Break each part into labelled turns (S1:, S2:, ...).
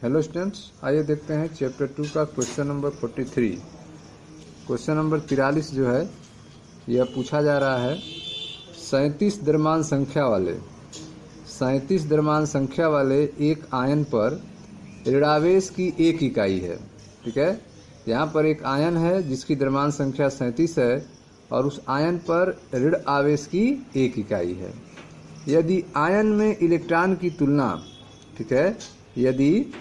S1: Hello students, आइए देखते हैं चैप्टर 2 का क्वेश्चन नंबर 43। क्वेश्चन नंबर 43 जो है यह पूछा जा रहा है 37 द्रव्यमान संख्या वाले एक आयन पर ऋणावेश की एक इकाई है। ठीक है, यहाँ पर एक आयन है जिसकी द्रव्यमान संख्या 37 है और उस आयन पर ऋण आवेश की एक इकाई है। यदि आयन में इलेक्ट्रॉन की तुलना, ठीक है, यदि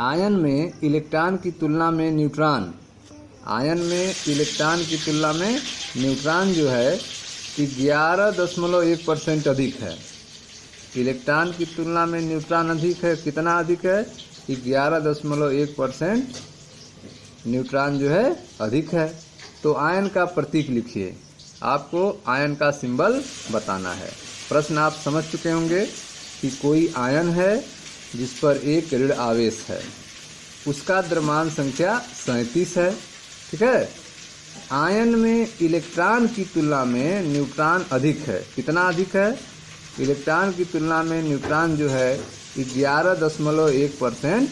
S1: आयन में इलेक्ट्रॉन की तुलना में न्यूट्रॉन, आयन में इलेक्ट्रॉन की तुलना में न्यूट्रॉन जो है 11.1% अधिक है। इलेक्ट्रॉन की तुलना में न्यूट्रॉन अधिक है, कितना अधिक है? 11.1% न्यूट्रॉन जो है अधिक है। तो आयन का प्रतीक लिखिए, आपको आयन का सिंबल बताना है। प्रश्न आप समझ चुके होंगे कि कोई आयन है जिस पर एक ऋण आवेश है, उसका द्रव्यमान संख्या 37 है। ठीक है, आयन में इलेक्ट्रॉन की तुलना में न्यूट्रॉन अधिक है। कितना अधिक है? इलेक्ट्रॉन की तुलना में न्यूट्रॉन जो है 11.1%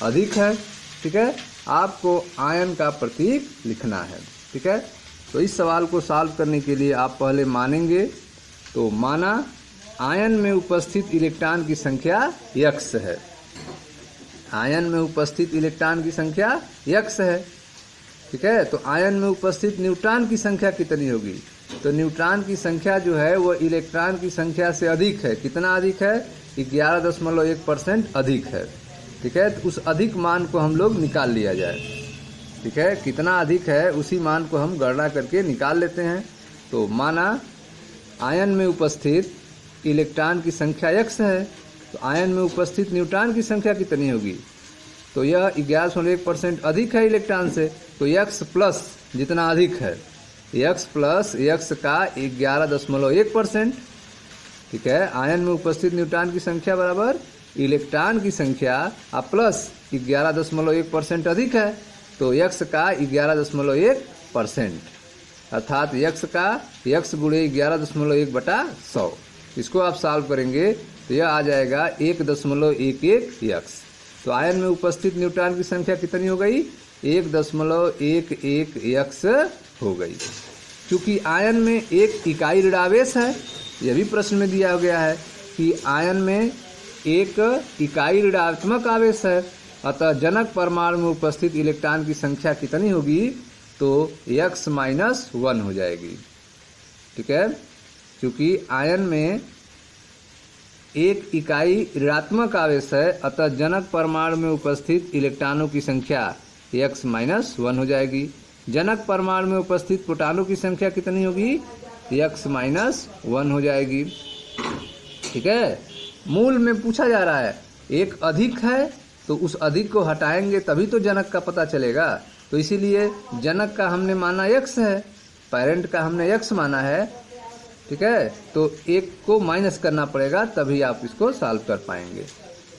S1: अधिक है। ठीक है, आपको आयन का प्रतीक लिखना है। ठीक है, तो इस सवाल को सॉल्व करने के लिए आप पहले मानेंगे, तो माना आयन में उपस्थित इलेक्ट्रॉन की संख्या x है। आयन में उपस्थित इलेक्ट्रॉन की संख्या x है। ठीक है, तो आयन में उपस्थित न्यूट्रॉन की संख्या कितनी होगी? तो न्यूट्रॉन की संख्या जो है वो इलेक्ट्रॉन की संख्या से अधिक है। कितना अधिक है? 11.1% अधिक है। ठीक है, तो उस अधिक मान को हम लोग निकाल लिया जाए। ठीक है, कितना अधिक है उसी मान को हम गणना करके निकाल लेते हैं। तो माना आयन में उपस्थित इलेक्ट्रॉन की संख्या x है, तो आयन में उपस्थित न्यूट्रॉन की संख्या कितनी होगी? तो यह 11.1% अधिक है इलेक्ट्रॉन से, तो x प्लस जितना अधिक है, x प्लस x का 11.1%। ठीक है, आयन में उपस्थित न्यूट्रॉन की संख्या बराबर इलेक्ट्रॉन की संख्या प्लस 11.1% अधिक है, तो x का 11.1%, अर्थात x का x गुणे 11.1/100। इसको आप सॉल्व करेंगे तो यह आ जाएगा 1.11x। तो आयन में उपस्थित न्यूट्रॉन की संख्या कितनी हो गई? 1.11x हो गई। क्योंकि आयन में एक इकाई ऋणावेश है, यह भी प्रश्न में दिया गया है कि आयन में एक इकाई ऋणात्मक आवेश है, अतः जनक परमाणु में उपस्थित इलेक्ट्रॉन की संख्या कितनी होगी? तो x-1 हो जाएगी। ठीक है, क्योंकि आयन में एक इकाई ऋणात्मक आवेश है, अतः जनक परमाणु में उपस्थित इलेक्ट्रॉनों की संख्या x-1 हो जाएगी। जनक परमाणु में उपस्थित प्रोटॉनों की संख्या कितनी होगी? x-1 हो जाएगी। ठीक है, मूल में पूछा जा रहा है एक अधिक है, तो उस अधिक को हटाएंगे तभी तो जनक का पता चलेगा। तो इसीलिए जनक का हमने माना x है, पेरेंट का हमने x माना है। ठीक है, तो एक को माइनस करना पड़ेगा तभी आप इसको सॉल्व कर पाएंगे।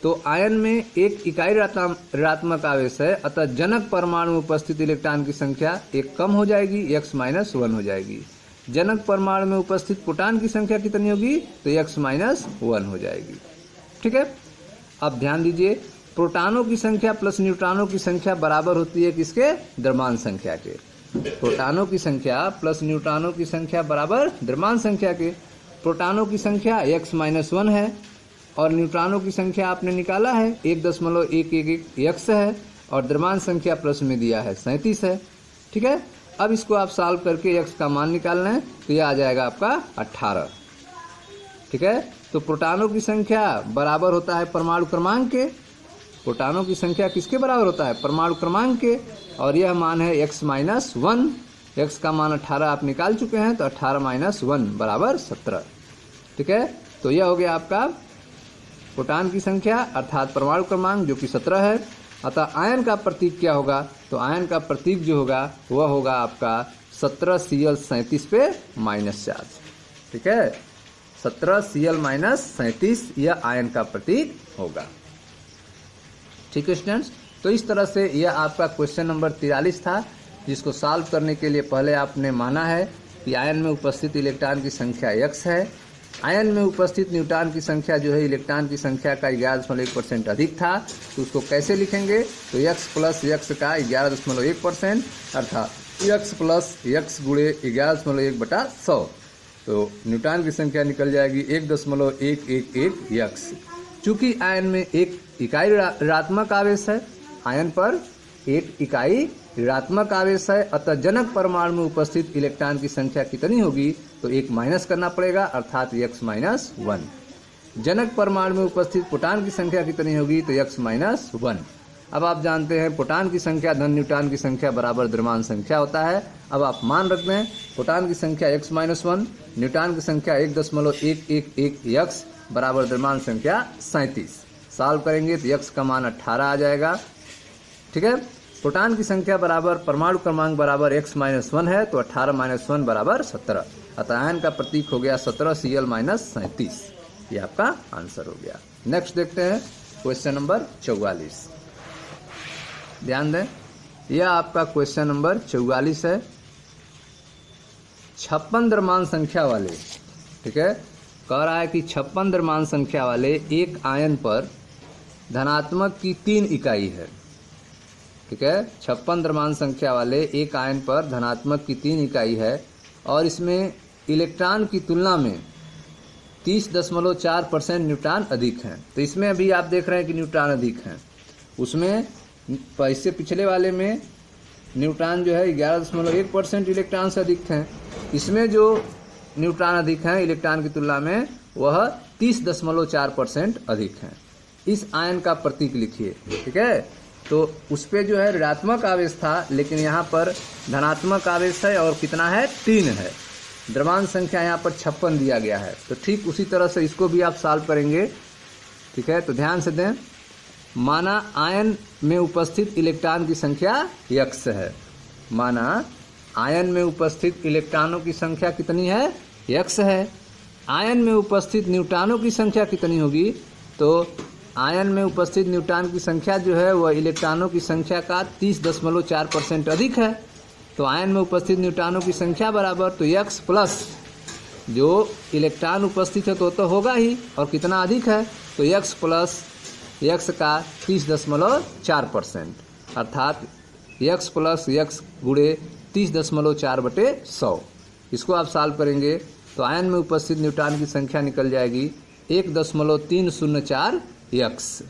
S1: तो आयन में एक इकाई ऋणात्मक आवेश है, अतः जनक परमाणु में उपस्थित इलेक्ट्रॉन की संख्या एक कम हो जाएगी, x-1 हो जाएगी। जनक परमाणु में उपस्थित प्रोटॉन की संख्या कितनी होगी? तो x-1 हो जाएगी। ठीक है, अब ध्यान दीजिए, प्रोटॉनों की संख्या प्लस न्यूट्रॉनों की संख्या बराबर होती है किसके? द्रव्यमान संख्या के। प्रोटॉनों की संख्या प्लस न्यूट्रॉनों की संख्या बराबर द्रव्यमान संख्या के। प्रोटॉनों की संख्या x-1 है और न्यूट्रॉनों की संख्या आपने निकाला है 1.111x है, और द्रव्यमान संख्या प्रश्न में दिया है 37 है। ठीक है, अब इसको आप सॉल्व करके x का मान निकालना है, तो यह आ जाएगा आपका 18। ठीक है, तो प्रोटॉनों की संख्या बराबर होता है परमाणु क्रमांक के। प्रोटॉनों की संख्या किसके बराबर होता है? परमाणु क्रमांक के, और यह मान है x-1। x का मान 18 आप निकाल चुके हैं, तो 18-1 बराबर 17। ठीक है, तो यह हो गया आपका प्रोटॉन की संख्या अर्थात परमाणु क्रमांक जो कि 17 है। अतः आयन का प्रतीक क्या होगा? तो आयन का प्रतीक जो होगा वह होगा आपका 17Cl37 पे माइनस चार्ज। ठीक है, 17Cl-37 यह आयन का प्रतीक होगा। ठीक है स्टूडेंट्स, तो इस तरह से यह आपका क्वेश्चन नंबर 43 था, जिसको सॉल्व करने के लिए पहले आपने माना है कि आयन में उपस्थित इलेक्ट्रॉन की संख्या x है आयन में उपस्थित न्यूट्रॉन की संख्या जो है इलेक्ट्रॉन की संख्या का 11.1% अधिक था, तो उसको कैसे लिखेंगे? तो x प्लस x का 11.1% अर्थात x प्लस x गुणे 11.1/100। तो न्यूट्रॉन की संख्या निकल जाएगी 1.111x। चूंकि आयन में एक इकाई ऋणात्मक आवेश है, आयन पर एक इकाई ऋणात्मक आवेश है, अतः जनक परमाणु में उपस्थित इलेक्ट्रॉन की संख्या कितनी होगी? तो एक माइनस करना पड़ेगा अर्थात x-1। जनक परमाणु में उपस्थित प्रोटॉन की संख्या कितनी होगी? तो x-1। अब आप जानते हैं प्रोटॉन की संख्या धन न्यूट्रॉन की संख्या बराबर द्रव्यमान संख्या होता है। अब आप मान रख दें प्रोटॉन की संख्या x-1, न्यूट्रॉन की संख्या 1.111x बराबर द्रव्यमान संख्या 37। सॉल्व करेंगे तो x का मान 18 आ जाएगा। ठीक है, प्रोटॉन की संख्या बराबर परमाणु क्रमांक बराबर x-1 है, तो 18-1 बराबर 17। अतः आयन का प्रतीक हो गया 17 Cl-37। ये आपका आंसर हो गया। नेक्स्ट देखते हैं क्वेश्चन नंबर 44। ध्यान दें, यह आपका क्वेश्चन नंबर 44 है। 56 द्रव्यमान संख्या वाले, ठीक है, कह रहा है कि 56 द्रव्यमान संख्या वाले एक आयन पर धनात्मक की 3 इकाई है। ठीक है, 56 द्रव्यमान संख्या वाले एक आयन पर धनात्मक की 3 इकाई है और इसमें इलेक्ट्रॉन की तुलना में 30.4% न्यूट्रॉन अधिक हैं। तो इसमें अभी आप देख रहे हैं कि न्यूट्रॉन अधिक हैं, उसमें इससे पिछले वाले में न्यूट्रॉन जो है 11.1% इलेक्ट्रॉन से अधिक हैं। इसमें जो न्यूट्रॉन अधिक हैं इलेक्ट्रॉन की तुलना में वह 30.4% अधिक हैं। इस आयन का प्रतीक लिखिए। ठीक है, तो उस पर जो है ऋणात्मक आवेश था, लेकिन यहाँ पर धनात्मक आवेश है और कितना है? 3 है। द्रव्यमान संख्या यहाँ पर 56 दिया गया है। तो ठीक उसी तरह से इसको भी आप सॉल्व करेंगे। ठीक है, तो ध्यान से दें, माना आयन में उपस्थित इलेक्ट्रॉन की संख्या x है। माना आयन में उपस्थित इलेक्ट्रॉनों की संख्या कितनी है? x है। आयन में उपस्थित न्यूट्रॉनों की संख्या कितनी होगी? तो आयन में उपस्थित न्यूट्रॉन की संख्या जो है वह इलेक्ट्रॉनों की संख्या का 30.4% अधिक है। तो आयन में उपस्थित न्यूट्रॉनों की संख्या बराबर तो x प्लस जो इलेक्ट्रॉन उपस्थित है तो होगा ही, और कितना अधिक है? तो x प्लस x का 30.4% अर्थात x प्लस x गुणे 30.4/100। इसको आप सॉल्व करेंगे तो आयन में उपस्थित न्यूट्रॉन की संख्या निकल जाएगी 1.304x।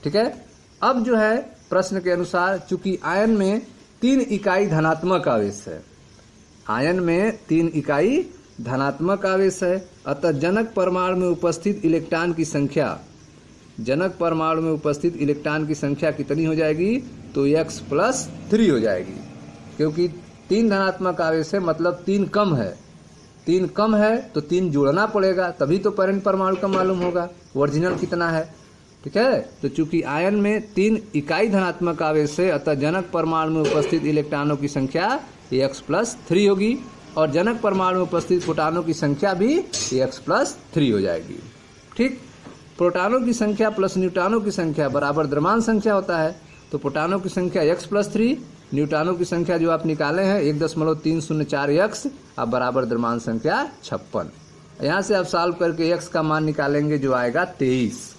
S1: ठीक है, अब जो है प्रश्न के अनुसार चूंकि आयन में 3 इकाई धनात्मक आवेश है, आयन में 3 इकाई धनात्मक आवेश है, अतः जनक परमाणु में उपस्थित इलेक्ट्रॉन की संख्या, जनक परमाणु में उपस्थित इलेक्ट्रॉन की संख्या कितनी हो जाएगी? तो x+3 हो जाएगी, क्योंकि 3 धनात्मक आवेश है मतलब 3 कम है। 3 कम है तो 3 जोड़ना पड़ेगा, तभी तो परमाणु का मालूम होगा ओरिजिनल कितना है। ठीक है, तो चूंकि आयन में 3 इकाई धनात्मक आवेश है, अतः जनक परमाणु में उपस्थित इलेक्ट्रॉनों की संख्या x+3 होगी और जनक परमाणु में उपस्थित प्रोटॉनों की संख्या भी x+3 हो जाएगी। ठीक, प्रोटॉनों की संख्या प्लस न्यूट्रॉनों की संख्या बराबर द्रव्यमान संख्या होता है। तो प्रोटॉनों की संख्या x+3, न्यूट्रॉनों की संख्या जो आप निकाले हैं 1.304x, अब बराबर द्रव्यमान संख्या 56। यहाँ से आप सॉल्व करके x का मान निकालेंगे जो आएगा 23।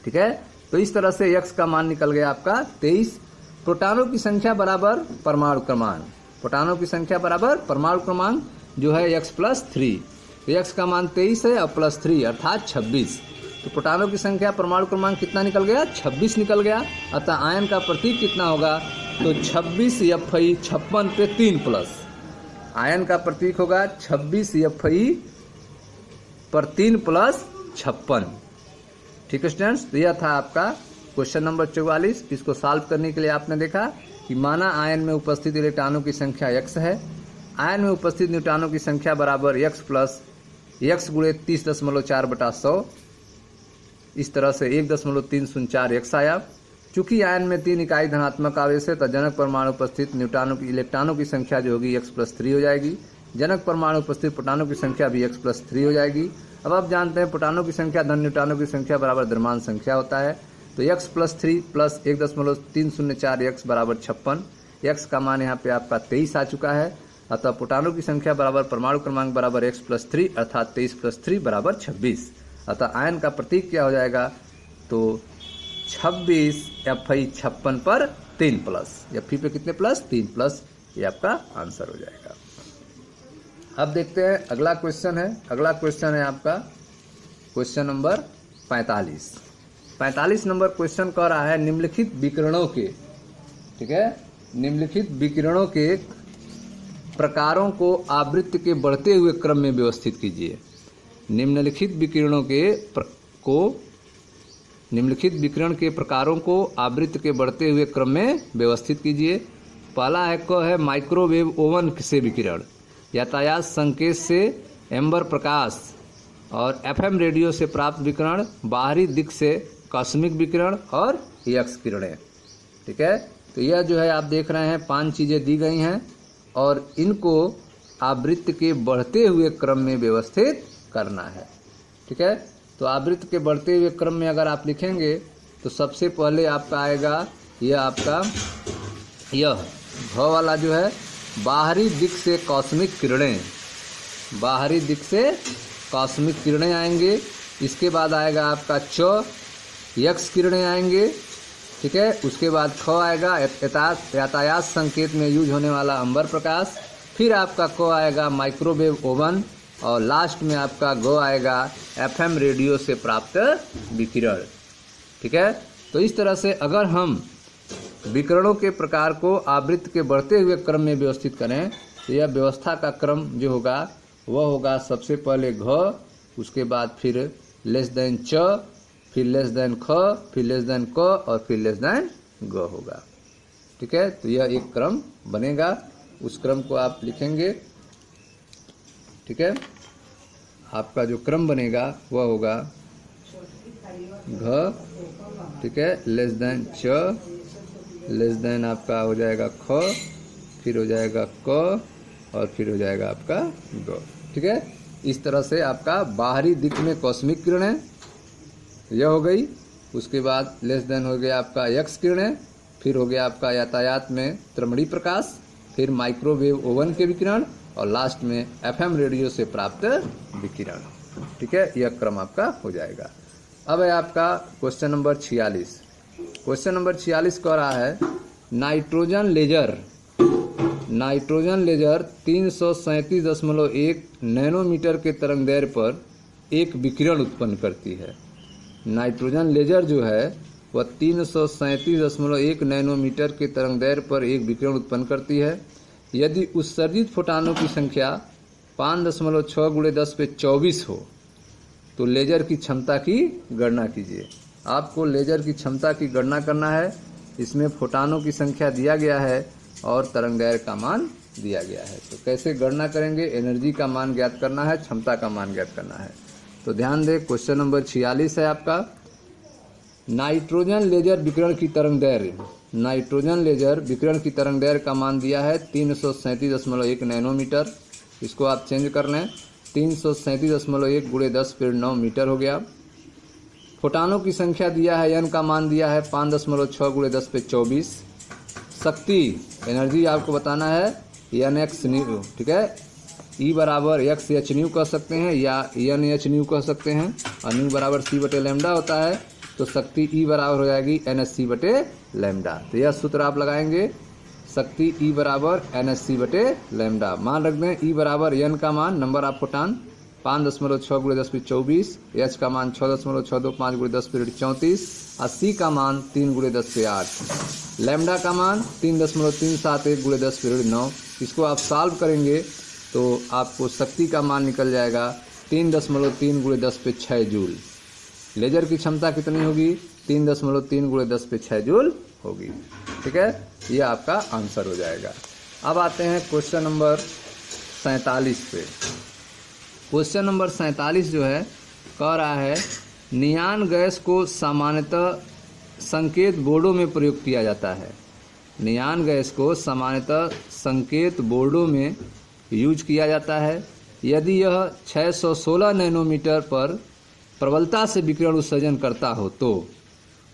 S1: ठीक है, तो इस तरह से x का मान निकल गया आपका 23। प्रोटॉनों की संख्या बराबर परमाणु क्रमांक, प्रोटॉनों की संख्या बराबर परमाणु क्रमांक जो है x+3। तो x का मान 23 है और +3 अर्थात 26। तो प्रोटॉनों की संख्या परमाणु क्रमांक कितना निकल गया? 26 निकल गया। अतः आयन का प्रतीक कितना होगा? तो 26 Fe 56 पे 3 प्लस। आयन का प्रतीक होगा 26 Fe पर 3 प्लस 56। ठीक है स्टूडेंट्स, तो यह था आपका क्वेश्चन नंबर 44। इसको सॉल्व करने के लिए आपने देखा कि माना आयन में उपस्थित इलेक्ट्रॉनों की संख्या x है, आयन में उपस्थित न्यूट्रॉनों की संख्या बराबर x प्लस x गुणे 30.4/100। इस तरह से 1.304x आया। चूंकि आयन में 3 इकाई धनात्मक आवेश है तो जनक परमाणु उपस्थित न्यूट्रॉनों की इलेक्ट्रॉनों की संख्या जो होगी x+3 हो जाएगी। जनक परमाणु उपस्थित प्रोटॉनों की संख्या भी x+3 हो जाएगी। अब आप जानते हैं प्रोटॉनों की संख्या धन न्यूट्रॉनों की संख्या बराबर द्रव्यमान संख्या होता है। तो x+3 प्लस 1.304x बराबर 56। x का मान यहाँ पे आपका 23 आ चुका है। अतः प्रोटॉनों की संख्या बराबर परमाणु क्रमांक बराबर x + 3 अर्थात 23 + 3 बराबर 26। अतः आयन का प्रतीक क्या हो जाएगा, तो 26 Fe 56 पर 3 प्लस, Fe पे कितने प्लस, 3 प्लस, ये आपका आंसर हो जाएगा। अब देखते हैं अगला क्वेश्चन है। अगला क्वेश्चन है आपका क्वेश्चन नंबर 45। 45 नंबर क्वेश्चन कह रहा है निम्नलिखित विकिरणों के, ठीक है, निम्नलिखित विकिरणों के प्रकारों को आवृत्ति के बढ़ते हुए क्रम में व्यवस्थित कीजिए। निम्नलिखित विकिरणों के निम्नलिखित विकिरण के प्रकारों को आवृत्ति के बढ़ते हुए क्रम में व्यवस्थित कीजिए। पहला है माइक्रोवेव ओवन से विकिरण, यातायात संकेत से एम्बर प्रकाश और एफएम रेडियो से प्राप्त विकिरण, बाहरी दिक से कॉस्मिक विकिरण और एक्स किरणें। ठीक है, तो यह जो है आप देख रहे हैं 5 चीज़ें दी गई हैं और इनको आवृत्ति के बढ़ते हुए क्रम में व्यवस्थित करना है। ठीक है, तो आवृत्ति के बढ़ते हुए क्रम में अगर आप लिखेंगे तो सबसे पहले आपका आएगा यह आपका यह घ वाला जो है बाहरी दिक से कॉस्मिक किरणें, बाहरी दिक से कॉस्मिक किरणें आएंगे। इसके बाद आएगा आपका च यक्स किरणें आएंगे। ठीक है, उसके बाद ख आएगा यातायात संकेत में यूज होने वाला अंबर प्रकाश, फिर आपका क आएगा माइक्रोवेव ओवन और लास्ट में आपका ग आएगा एफएम रेडियो से प्राप्त विकिरण। ठीक है, तो इस तरह से अगर हम विकिरणों के प्रकार को आवृत्ति के बढ़ते हुए क्रम में व्यवस्थित करें तो यह व्यवस्था का क्रम जो होगा वह होगा सबसे पहले घ, उसके बाद फिर लेस देन च, फिर लेस देन ख, फिर लेस देन क और फिर लेस देन ग होगा। ठीक है, तो यह एक क्रम बनेगा, उस क्रम को आप लिखेंगे। ठीक है, आपका जो क्रम बनेगा वह होगा घ, ठीक है, लेस देन च, लेस देन आपका हो जाएगा ख, फिर हो जाएगा क और फिर हो जाएगा आपका ग। ठीक है, इस तरह से आपका बाहरी दिक में कॉस्मिक किरणें यह हो गई, उसके बाद लेस देन हो गया आपका यक्स किरणें, फिर हो गया आपका यातायात में त्रमणी प्रकाश, फिर माइक्रोवेव ओवन के विकिरण और लास्ट में एफएम रेडियो से प्राप्त विकिरण। ठीक है, यह क्रम आपका हो जाएगा। अब है आपका क्वेश्चन नंबर 46। क्वेश्चन नंबर 46 कह रहा है नाइट्रोजन लेजर 337.1 नैनोमीटर के तरंगदैर्घ्य पर एक विकिरण उत्पन्न करती है। नाइट्रोजन लेजर जो है वह 337.1 नैनोमीटर के तरंगदैर्घ्य पर एक विकिरण उत्पन्न करती है। यदि उत्सर्जित फोटानों की संख्या 5.6 × 10⁻24 हो तो लेजर की क्षमता की गणना कीजिए। आपको लेजर की क्षमता की गणना करना है। इसमें फोटानों की संख्या दिया गया है और तरंगदैर्घ्य का मान दिया गया है। तो कैसे गणना करेंगे, एनर्जी का मान ज्ञात करना है, क्षमता का मान ज्ञात करना है। तो ध्यान दें, क्वेश्चन नंबर 46 है आपका नाइट्रोजन लेजर विकिरण की तरंगदैर्घ्य। नाइट्रोजन लेजर विकिरण की तरंगदैर्घ्य का मान दिया है 337.1 नैनोमीटर। इसको आप चेंज कर लें, 337.1 × 10⁻9 मीटर हो गया। फोटानों की संख्या दिया है, एन का मान दिया है 5.6 × 10⁻24। शक्ति एनर्जी आपको बताना है एन एक्स न्यू। ठीक है, ई बराबर एक्स एच न्यू कह सकते हैं या एन एच न्यू कह सकते हैं और न्यू बराबर c/λ होता है, तो शक्ति ई बराबर हो जाएगी NhC/λ। तो यह सूत्र आप लगाएंगे, शक्ति ई बराबर NhC/λ। मान रख दें ई बराबर एन का मान नंबर ऑफ फोटान 5.6 × 10⁻24, एच का मान 6.625 × 10⁻34 और सी का मान 3 × 10⁸, लैम्डा का मान 3.371 × 10⁻9। इसको आप सॉल्व करेंगे तो आपको शक्ति का मान निकल जाएगा 3.3 × 10⁻6 जूल। लेजर की क्षमता कितनी होगी, 3.3 × 10⁻6 जूल होगी। ठीक है, यह आपका आंसर हो जाएगा। अब आते हैं क्वेश्चन नंबर 47 पे। क्वेश्चन नंबर 47 जो है कह रहा है नियान गैस को सामान्यतः संकेत बोर्डों में प्रयोग किया जाता है। नियान गैस को सामान्यतः संकेत बोर्डों में यूज किया जाता है। यदि यह 616 नैनोमीटर पर प्रबलता से विकिरण उत्सर्जन करता हो तो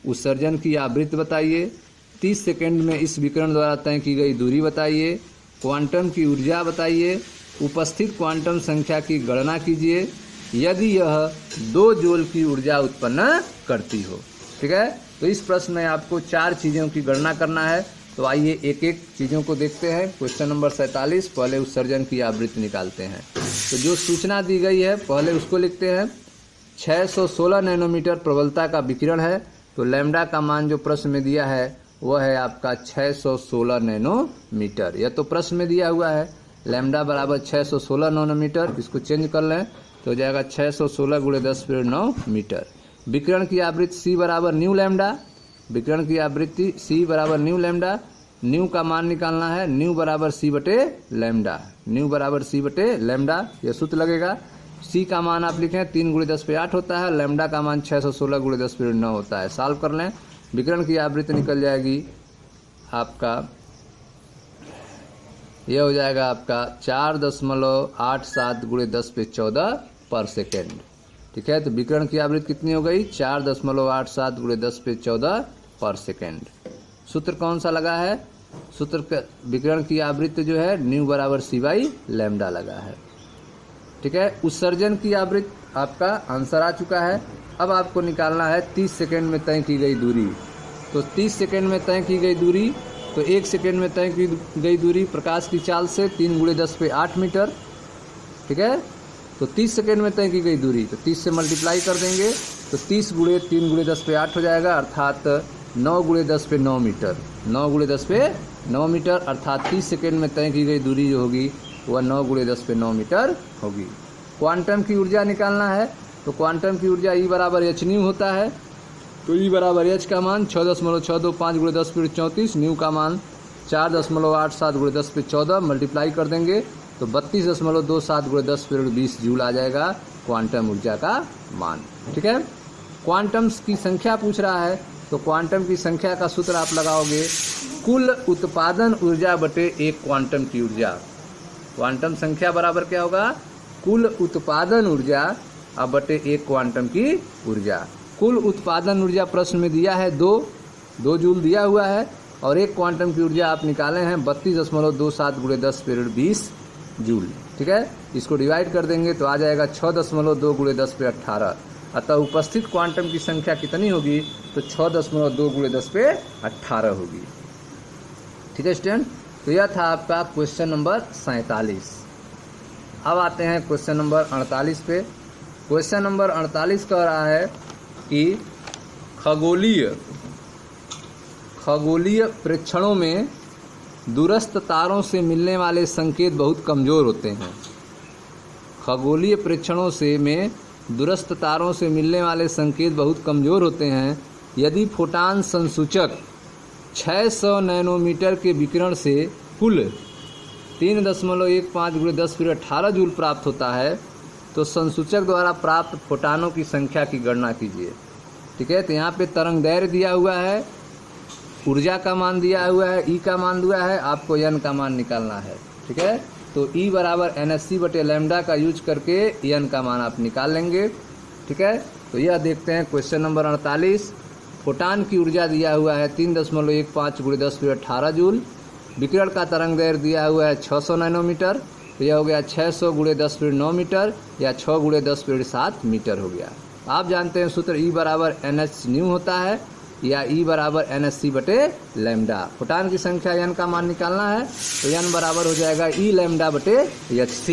S1: उत्सर्जन की आवृत्ति बताइए, 30 सेकंड में इस विकिरण द्वारा तय की गई दूरी बताइए क्वांटम की ऊर्जा बताइए, उपस्थित क्वांटम संख्या की गणना कीजिए यदि यह 2 जूल की ऊर्जा उत्पन्न करती हो। ठीक है, तो इस प्रश्न में आपको 4 चीज़ों की गणना करना है। तो आइए एक एक चीज़ों को देखते हैं। क्वेश्चन नंबर 47, पहले उत्सर्जन की आवृत्ति निकालते हैं। तो जो सूचना दी गई है पहले उसको लिखते हैं। 616 नैनोमीटर प्रबलता का विकिरण है, तो लैम्डा का मान जो प्रश्न में दिया है वह है आपका 616 नैनोमीटर। यह तो प्रश्न में दिया हुआ है लैम्डा बराबर 616 नैनोमीटर। इसको चेंज कर लें तो हो जाएगा 616 × 10⁹ मीटर। विकिरण की आवृत्ति C बराबर न्यू लैम्डा, विकिरण की आवृत्ति C बराबर न्यू लैम्डा। न्यू का मान निकालना है, न्यू बराबर C बटे लैम्डा, न्यू बराबर C बटे लैम्डा, यह सूत्र लगेगा। C का मान आप लिखें 3 × 10⁸ होता है, लैम्डा का मान 616 × 10⁹ होता है। सॉल्व कर लें, विकिरण की आवृत्ति निकल जाएगी आपका, यह हो जाएगा आपका 4.87 × 10⁻14 पर सेकेंड। ठीक है, तो विकिरण की आवृत्ति कितनी हो गई? 4.87 × 10⁻14 पर सेकेंड। सूत्र कौन सा लगा है? सूत्र विकिरण की आवृत्ति जो है न्यू बराबर C/λ लगा है। ठीक है, उत्सर्जन की आवृत्ति आपका आंसर आ चुका है। अब आपको निकालना है 30 सेकेंड में तय की गई दूरी। तो 30 सेकेंड में तय की गई दूरी, तो 1 सेकेंड में तय की गई दूरी प्रकाश की चाल से 3 × 10⁸ मीटर। ठीक है, तो 30 सेकेंड में तय की गई दूरी, तो 30 से मल्टीप्लाई कर देंगे तो 30 × 3 × 10⁸ हो जाएगा, अर्थात 9 × 10⁹ मीटर। 9 × 10⁹ मीटर, अर्थात 30 सेकेंड में तय की गई दूरी जो होगी वह 9 × 10⁹ मीटर होगी। क्वांटम की ऊर्जा निकालना है, तो क्वांटम की ऊर्जा E बराबर h न्यू होता है। तो E बराबर h का मान 6.625 × 10⁻34, न्यू का मान 4.87 × 10⁻14 मल्टीप्लाई कर देंगे तो 32.27 × 10⁻20 जूल आ जाएगा क्वांटम ऊर्जा का मान। ठीक है, क्वांटम्स की संख्या पूछ रहा है, तो क्वांटम की संख्या का सूत्र आप लगाओगे कुल उत्पादन ऊर्जा बटे एक क्वांटम की ऊर्जा। क्वांटम संख्या बराबर क्या होगा? कुल उत्पादन ऊर्जा अब बटे एक क्वांटम की ऊर्जा। कुल उत्पादन ऊर्जा प्रश्न में दिया है 2 जूल दिया हुआ है, और एक क्वांटम की ऊर्जा आप निकाले हैं 32.27 × 10⁻20 जूल। ठीक है, इसको डिवाइड कर देंगे तो आ जाएगा 6.2 × 10⁻18। अतः उपस्थित क्वांटम की संख्या कितनी होगी? तो 6.2 × 10⁻18 होगी। ठीक है स्टूडेंट, तो यह था आपका क्वेश्चन नंबर 47। अब आते हैं क्वेश्चन नंबर 48 पे। क्वेश्चन नंबर 48 कह रहा है कि खगोलीय प्रेक्षणों में दूरस्थ तारों से मिलने वाले संकेत बहुत कमज़ोर होते हैं। खगोलीय प्रेक्षणों में दूरस्थ तारों से मिलने वाले संकेत बहुत कमज़ोर होते हैं। यदि फोटान संसूचक 600 नैनोमीटर के विकिरण से कुल 3.15 × 10⁻18 जूल प्राप्त होता है, तो संसूचक द्वारा प्राप्त फोटानों की संख्या की गणना कीजिए। ठीक है, तो यहाँ पे तरंग दैर्घ्य दिया हुआ है, ऊर्जा का मान दिया हुआ है, E का मान दिया है, आपको N का मान निकालना है। ठीक है, तो E बराबर NSC बटे लैम्डा का यूज करके N का मान आप निकाल लेंगे। ठीक है, तो यह देखते हैं क्वेश्चन नंबर 48। फोटान की ऊर्जा दिया हुआ है 3.15 × 10⁻18 जूल। विकिरण का तरंग दैर्घ्य दिया हुआ है 600 नैनोमीटर, तो यह हो गया 600 × 10⁻9 मीटर या 6 × 10⁻7 मीटर हो गया। आप जानते हैं सूत्र E बराबर NH न्यू होता है या E बराबर NSC बटे लैम्डा। फोटान की संख्या N का मान निकालना है, तो N बराबर हो जाएगा E लैम्डा बटे HC।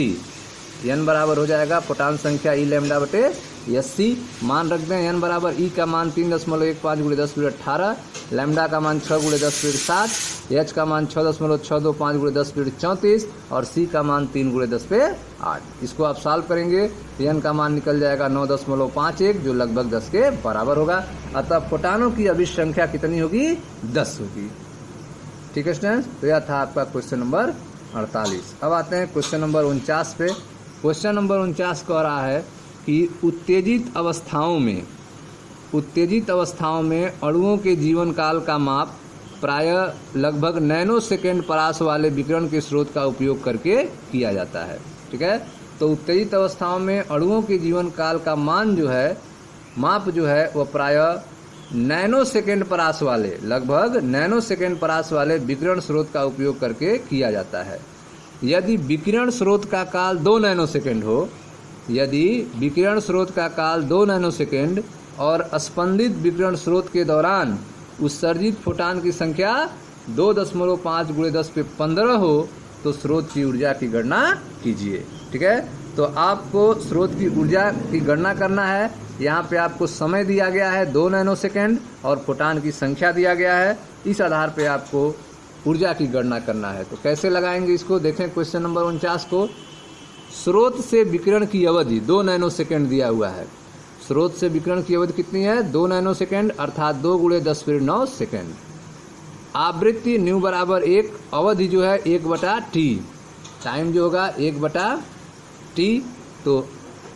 S1: N बराबर हो जाएगा फोटान संख्या E लैम्डा बटे HC। मान रख दें N बराबर E का मान 3.15 × 10⁻18, लैम्डा का मान 6 × 10⁻7, H का मान 6.625 × 10⁻34 और C का मान 3 × 10⁻8। इसको आप सॉल्व करेंगे तो N का मान निकल जाएगा 9.51, जो लगभग 10 के बराबर होगा। अतः फोटानों की अभिष्ट संख्या कितनी होगी? 10 होगी। ठीक है स्टूडेंट्स, तो यह था आपका क्वेश्चन नंबर 48। अब आते हैं क्वेश्चन नंबर 49 पे। क्वेश्चन नंबर 49 कह रहा है कि उत्तेजित अवस्थाओं में अणुओं के जीवन काल का माप प्रायः लगभग नैनो सेकेंड परास वाले विकिरण के स्रोत का उपयोग करके किया जाता है। ठीक है, तो उत्तेजित अवस्थाओं में अणुओं के जीवन काल का माप जो है वह प्रायः नैनो सेकेंड परास वाले, लगभग नैनो सेकेंड परास वाले विकिरण स्रोत का उपयोग करके किया जाता है। यदि विकिरण स्रोत का काल 2 नैनोसेकंड हो, यदि विकिरण स्रोत का काल 2 नैनोसेकंड और स्पंदित विकिरण स्रोत के दौरान उत्सर्जित फोटान की संख्या 2.5 × 10⁻15 हो तो स्रोत की ऊर्जा की गणना कीजिए। ठीक है, तो आपको स्रोत की ऊर्जा की गणना करना है। यहाँ पे आपको समय दिया गया है 2 नैनोसेकंड और फोटान की संख्या दिया गया है। इस आधार पे आपको ऊर्जा की गणना करना है। तो कैसे लगाएंगे इसको, देखें क्वेश्चन नंबर 49 को। स्रोत से विकिरण की अवधि 2 नैनोसेकंड दिया हुआ है। स्रोत से विकिरण की अवधि कितनी है, 2 नैनोसेकंड अर्थात 2 × 10⁹ सेकंड। आवृत्ति न्यू बराबर 1, अवधि जो है 1/t, टाइम जो होगा 1/t। तो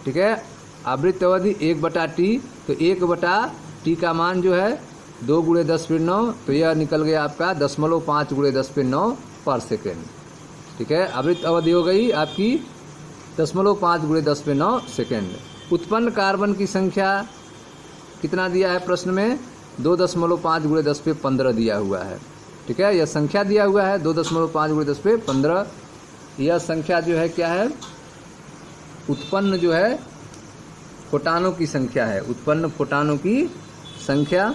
S1: ठीक है, आवृत्ति अवधि 1/t, तो 1/t का मान जो है 2 × 10⁹, तो यह निकल गया आपका 0.5 × 10⁹ पर सेकेंड। ठीक है, आवृत्ति अवधि हो गई आपकी 0.5 × 10⁻⁹ सेकेंड। उत्पन्न कार्बन की संख्या कितना दिया है प्रश्न में, 2.5 × 10⁻15 दिया हुआ है। ठीक है, यह संख्या दिया हुआ है 2.5 × 10⁻15। यह संख्या जो है क्या है, उत्पन्न जो है फोटानों की संख्या है, उत्पन्न फोटानों की संख्या।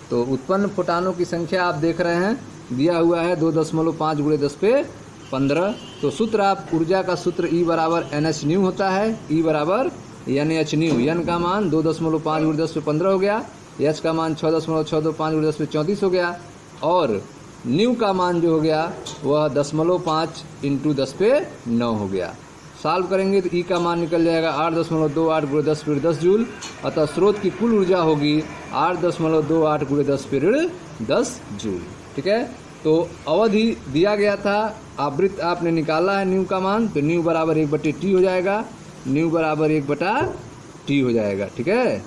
S1: तो उत्पन्न फोटानों की संख्या आप देख रहे हैं दिया हुआ है 2.5 × 10⁻15। तो सूत्र आप ऊर्जा का सूत्र E बराबर NH न्यू होता है, E बराबर NH न्यू। N का मान 2.5 × 10⁻15 हो गया, H का मान 6.625 × 10⁻34 हो गया और न्यू का मान जो हो गया वह 0.5 × 10⁻9 हो गया। सॉल्व करेंगे तो E का मान निकल जाएगा 8.28 × 10⁻10 जूल। अतः स्रोत की कुल ऊर्जा होगी 8.28 × 10⁻10 जूल। ठीक है, तो अवधि दिया गया था, आवृत्ति आपने निकाला है न्यू का मान, तो न्यू बराबर 1/t हो जाएगा, न्यू बराबर 1/t हो जाएगा। ठीक है,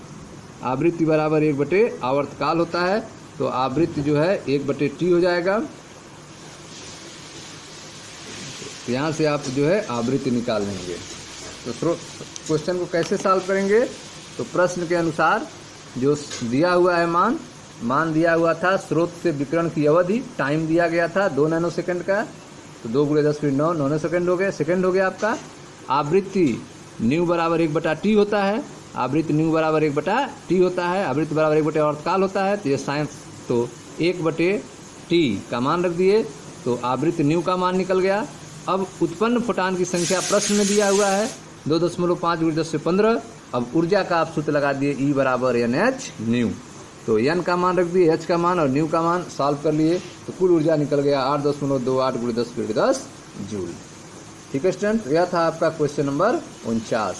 S1: आवृत्ति बराबर 1/, आवर्तकाल होता है तो आवृत्ति जो है 1/t हो जाएगा। तो यहाँ से आप जो है आवृत्ति निकाल लेंगे। तो क्वेश्चन को कैसे सॉल्व करेंगे, तो प्रश्न के अनुसार जो दिया हुआ है मान दिया हुआ था स्रोत से विकिरण की अवधि, टाइम दिया गया था 2 नैनोसेकंड का, तो 2 × 10⁻9 नैनोसेकंड हो गए, सेकंड हो गया आपका। आवृत्ति न्यू बराबर 1/t होता है, आवृत्ति न्यू बराबर 1/t होता है, आवृत्ति बराबर 1/, आवर्तकाल होता है। तो ये साइंस, तो 1/t का मान रख दिए, तो आवृत्ति न्यू का मान निकल गया। अब उत्पन्न फोटान की संख्या प्रश्न में दिया हुआ है 2.5 × 10⁻15। अब ऊर्जा का आप सूत्र लगा दिए E बराबर NH न्यू, तो N का मान रख दिए, H का मान और न्यू का मान सॉल्व कर लिए, तो कुल ऊर्जा निकल गया 8.28 × 10⁻10 जूल। ठीक है स्टूडेंट, यह था आपका क्वेश्चन नंबर 49।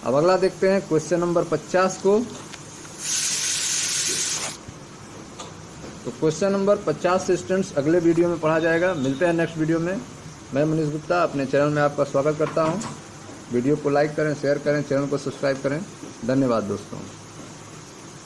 S1: अब अगला देखते हैं क्वेश्चन नंबर 50 को। तो क्वेश्चन नंबर 50 से स्टूडेंट्स अगले वीडियो में पढ़ा जाएगा। मिलते हैं नेक्स्ट वीडियो में। मैं मनीष गुप्ता अपने चैनल में आपका स्वागत करता हूं। वीडियो को लाइक करें, शेयर करें, चैनल को सब्सक्राइब करें। धन्यवाद दोस्तों।